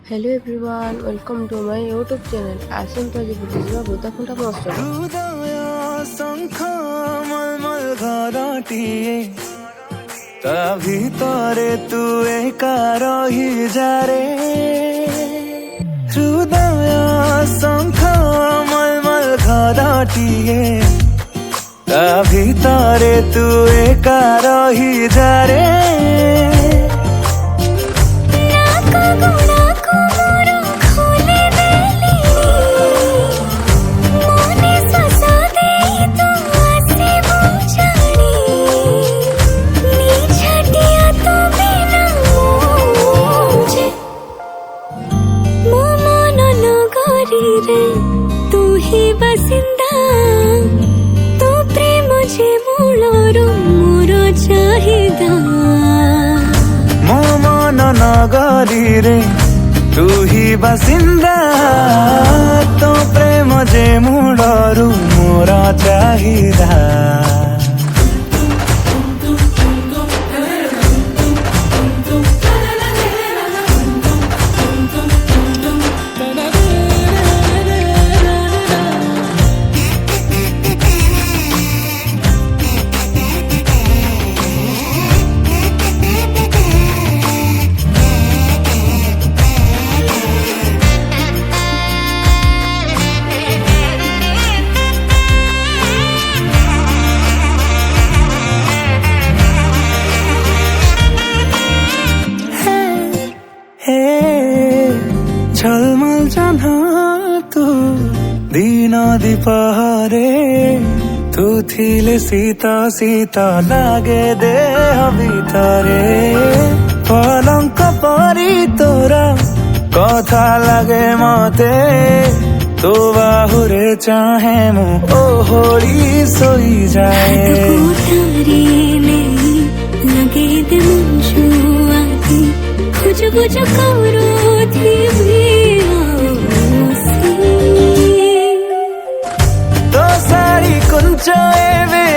Hello everyone, welcome to my YouTube channel. ଆସନ୍ତୁ ଆଜି ବୁଝିଯିବା ବୃନ୍ଦାଖୁଣ୍ଟା ମହୋତ୍ସବ। ତା ଭିତରେ ତୁ ଏକା ରହିଯାରେ ହୃଦୟ ଶଙ୍ଖ ମଲମଲ ଘରଟିଏ ତା ଭିତରେ ତୁ ଏକା ରହିଯାରେ तू ही बसिंदा तो प्रेम जे मूलरू मोर चाहिदा मो मन नगरी रे तू ही बासिंदा तो प्रेम जे मूलरू मोर चाहिदा झलमल जन्हा तू दिन दीपहरे तू थिले शीता शीता लागे देह भितरे पलंक परी तोरा कथा लागे मते तो बाहुरे चाहे मु ओहोड़ी सोई जाए लगे दे मुझुआती खुज खुज करो थी तो सारी कुंच एवे